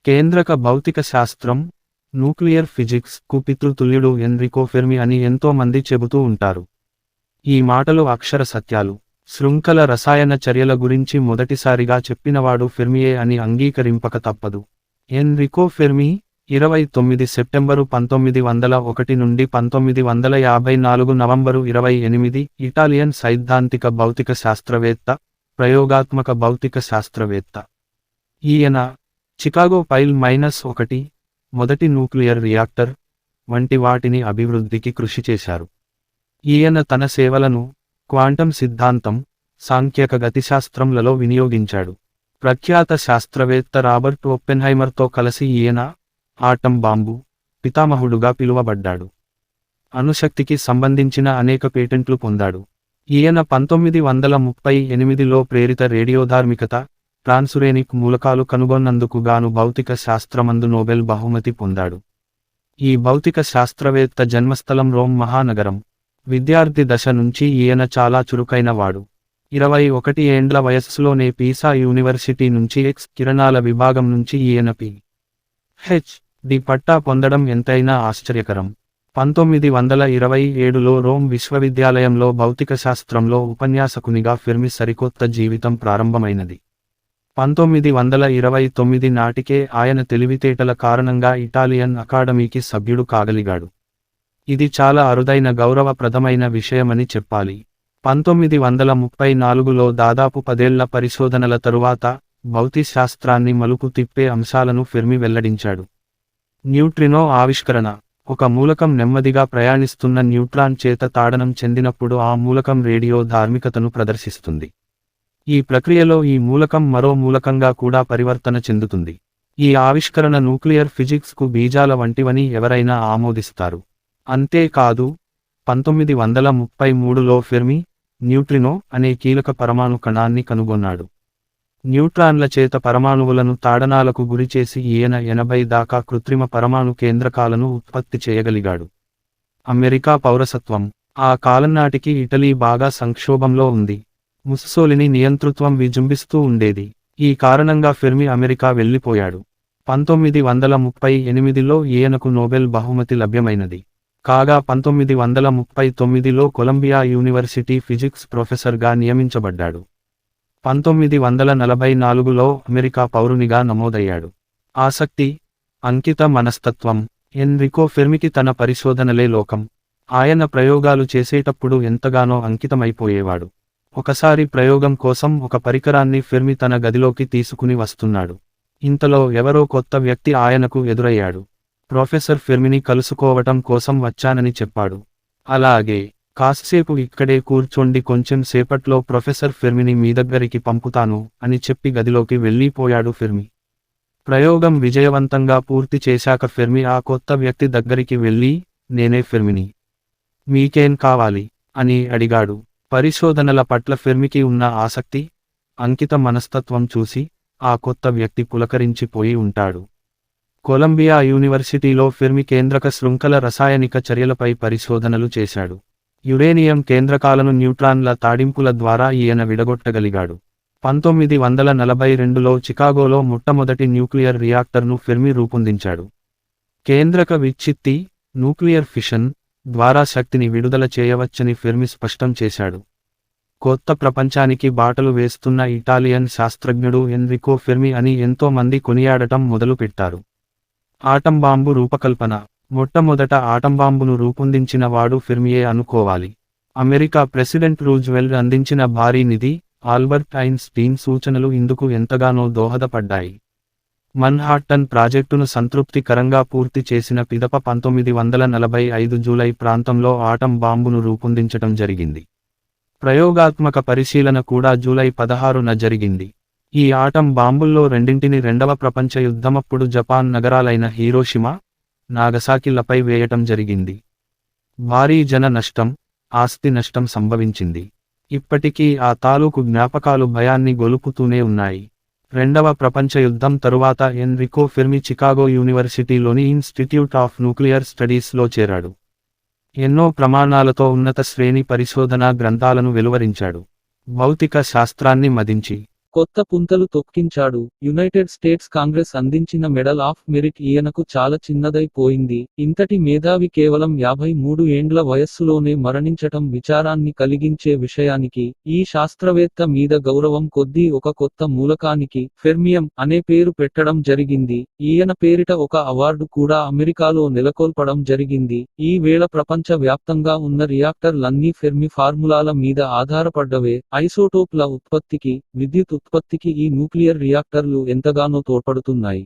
కేంద్రక భౌతిక శాస్త్రం, న్యూక్లియర్ ఫిజిక్స్ కు పితృతుల్యుడు ఎన్రికో ఫెర్మి అని ఎంతో మంది చెబుతూ ఉంటారు. ఈ మాటలు అక్షర సత్యాలు. శృంఖల రసాయన చర్యల గురించి మొదటిసారిగా చెప్పినవాడు ఫెర్మియే అని అంగీకరింపక తప్పదు. ఎన్రికో ఫెర్మి 29 సెప్టెంబరు 1901 నుండి 1954 నవంబరు 28 ఇటాలియన్ సైద్ధాంతిక భౌతిక శాస్త్రవేత్త, ప్రయోగాత్మక భౌతిక శాస్త్రవేత్త. ఈయన చికాగో పైల్-1 మొదటి న్యూక్లియర్ రియాక్టర్ వంటి వాటిని అభివృద్ధికి కృషి చేశారు. ఈయన తన సేవలను క్వాంటం సిద్ధాంతం, సాంఖ్యక గతిశాస్త్రంలలో వినియోగించాడు. ప్రఖ్యాత శాస్త్రవేత్త రాబర్ట్ ఓపెన్హైమర్తో కలిసి ఈయన ఆటం బాంబు పితామహుడుగా పిలువబడ్డాడు. అణుశక్తికి సంబంధించిన అనేక పేటెంట్లు పొందాడు. ఈయన 1938లో ప్రేరిత రేడియోధార్మికత, ట్రాన్సురేనిక్ మూలకాలు కనుగొన్నందుకు గాను భౌతిక శాస్త్రమందు నోబెల్ బహుమతి పొందాడు. ఈ భౌతిక శాస్త్రవేత్త జన్మస్థలం రోమ్ మహానగరం. విద్యార్థి దశ నుంచి ఈయన చాలా చురుకైన వాడు. 21 ఏండ్ల వయస్సులోనే పీసా యూనివర్సిటీ నుంచి ఎక్స్ కిరణాల విభాగం నుంచి ఈయన పి.హెచ్.డి పట్టా పొందడం ఎంతైనా ఆశ్చర్యకరం. 1927లో రోమ్ విశ్వవిద్యాలయంలో భౌతిక శాస్త్రంలో ఉపన్యాసకునిగా ఫెర్మి సరికొత్త జీవితం ప్రారంభమైనది. 1929 నాటికే ఆయన తెలివితేటల కారణంగా ఇటాలియన్ అకాడమీకి సభ్యుడు కాగలిగాడు. ఇది చాలా అరుదైన గౌరవప్రదమైన విషయమని చెప్పాలి. 1934లో దాదాపు 10 ఏళ్ల పరిశోధనల తరువాత భౌతిశాస్త్రాన్ని మలుపు తిప్పే అంశాలను ఫెర్మి వెల్లడించాడు. న్యూట్రినో ఆవిష్కరణ. ఒక మూలకం నెమ్మదిగా ప్రయాణిస్తున్న న్యూట్రాన్ చేత తాడనం చెందినప్పుడు ఆ మూలకం రేడియో ధార్మికతను ప్రదర్శిస్తుంది. ఈ ప్రక్రియలో ఈ మూలకం మరో మూలకంగా కూడా పరివర్తన చెందుతుంది. ఈ ఆవిష్కరణ న్యూక్లియర్ ఫిజిక్స్కు బీజాల వంటివని ఎవరైనా ఆమోదిస్తారు. అంతేకాదు 1933లో ఫెర్మి న్యూట్రినో అనే కీలక పరమాణు కణాన్ని కనుగొన్నాడు. న్యూట్రాన్ల చేత పరమాణువులను తాడనాలకు గురిచేసి ఈయన 80 దాకా కృత్రిమ పరమాణు కేంద్రకాలను ఉత్పత్తి చేయగలిగాడు. అమెరికా పౌరసత్వం. ఆ కాలంనాటికి ఇటలీ బాగా సంక్షోభంలో ఉంది. ముస్సోలిని నియంతృత్వం విజృంభిస్తూ ఉండేది. ఈ కారణంగా ఫెర్మి అమెరికా వెళ్లిపోయాడు. 1938లో ఈయనకు నోబెల్ బహుమతి లభ్యమైనది. కాగా 1939లో కొలంబియా యూనివర్సిటీ ఫిజిక్స్ ప్రొఫెసర్గా నియమించబడ్డాడు. 1944లో అమెరికా పౌరునిగా నమోదయ్యాడు. ఆసక్తి, అంకిత మనస్తత్వం. ఎన్రికో ఫెర్మికి తన పరిశోధనలే లోకం. ఆయన ప్రయోగాలు చేసేటప్పుడు ఎంతగానో అంకితమైపోయేవాడు. ఒకసారి ప్రయోగం కోసం ఒక పరికరాన్ని ఫెర్మి తన గదిలోకి తీసుకుని వస్తున్నాడు. ఇంతలో ఎవరో కొత్త వ్యక్తి ఆయనకు ఎదురయ్యాడు. ప్రొఫెసర్ ఫెర్మిని కలుసుకోవటం కోసం వచ్చానని చెప్పాడు. అలాగే, కాసేపు ఇక్కడే కూర్చోండి, కొంచెం సేపట్లో ప్రొఫెసర్ ఫెర్మిని మీ దగ్గరికి పంపుతాను అని చెప్పి గదిలోకి వెళ్ళిపోయాడు ఫెర్మి. ప్రయోగం విజయవంతంగా పూర్తి చేశాక ఫెర్మి ఆ కొత్త వ్యక్తి దగ్గరికి వెళ్ళి, నేనే ఫెర్మిని. మీకేం కావాలి అని అడిగాడు. పరిశోధనల పట్ల ఫెర్మికి ఉన్న ఆసక్తి, అంకిత మనస్తత్వం చూసి ఆ కొత్త వ్యక్తి పులకరించిపోయి ఉంటాడు. కొలంబియా యూనివర్సిటీలో ఫెర్మి కేంద్రక శృంఖల రసాయనిక చర్యలపై పరిశోధనలు చేశాడు. యురేనియం కేంద్రకాలను న్యూట్రాన్ల తాడింపుల ద్వారా ఈయన విడగొట్టగలిగాడు. 1942లో చికాగోలో మొట్టమొదటి న్యూక్లియర్ రియాక్టర్ను ఫెర్మి రూపొందించాడు. కేంద్రక విచ్ఛిత్తి, న్యూక్లియర్ ఫిషన్ ద్వారా శక్తిని విడుదల చేయవచ్చని ఫెర్మి స్పష్టం చేశాడు. కొత్త ప్రపంచానికి బాటలు వేస్తున్న ఇటాలియన్ శాస్త్రజ్ఞుడు ఎన్రికో ఫెర్మి అని ఎంతో మంది కొనియాడటం మొదలుపెట్టారు. ఆటంబాంబు రూపకల్పన. మొట్టమొదట ఆటంబాంబును రూపొందించిన వాడు ఫెర్మియే అనుకోవాలి. అమెరికా ప్రెసిడెంట్ రూజ్వెల్ట్ అందించిన భారీ నిధి, ఆల్బర్ట్ ఐన్స్టీన్ సూచనలు ఇందుకు ఎంతగానో దోహదపడ్డాయి. మన్హాట్టన్ ప్రాజెక్టును సంతృప్తికరంగా పూర్తి చేసిన పిదప 1945 జూలై ప్రాంతంలో ఆటం బాంబును రూపొందించటం జరిగింది. ప్రయోగాత్మక పరిశీలన కూడా జూలై 16న జరిగింది. ఈ ఆటం బాంబుల్లో రెండింటిని రెండవ ప్రపంచ యుద్ధమప్పుడు జపాన్ నగరాలైన హీరోషిమా, నాగసాకిలపై వేయటం జరిగింది. భారీ జన నష్టం, ఆస్తి నష్టం సంభవించింది. ఇప్పటికీ ఆ తాలూకు జ్ఞాపకాలు భయాన్ని గొలుపుతూనే ఉన్నాయి. రెండవ ప్రపంచ యుద్ధం తరువాత ఎన్రికో ఫెర్మి చికాగో యూనివర్సిటీలోని ఇన్స్టిట్యూట్ ఆఫ్ న్యూక్లియర్ స్టడీస్లో చేరాడు. ఎన్నో ప్రమాణాలతో ఉన్నత శ్రేణి పరిశోధనా గ్రంథాలను వెలువరించాడు. భౌతిక శాస్త్రాన్ని మదించి కొత్త పుంతలు తొక్కించాడు. యునైటెడ్ స్టేట్స్ కాంగ్రెస్ అందించిన మెడల్ ఆఫ్ మెరిట్ ఈయనకు చాలా చిన్నదైపోయింది. ఇంతటి మేధావి కేవలం 53 ఏండ్ల వయస్సులోనే మరణించటం విచారాన్ని కలిగించే విషయానికి, ఈ శాస్త్రవేత్త మీద గౌరవం కొద్దీ ఒక కొత్త మూలకానికి ఫెర్మియం అనే పేరు పెట్టడం జరిగింది. ఈయన పేరిట ఒక అవార్డు కూడా అమెరికాలో నెలకొల్పడం జరిగింది. ఈ వేళ ప్రపంచ వ్యాప్తంగా ఉన్న రియాక్టర్లన్నీ ఫెర్మి ఫార్ములాల మీద ఆధారపడ్డవే. ఐసోటోప్ల ఉత్పత్తికి, విద్యుత్ ఉత్పత్తికి ఈ న్యూక్లియర్ రియాక్టర్లు ఎంతగానో తోడ్పడుతున్నాయి.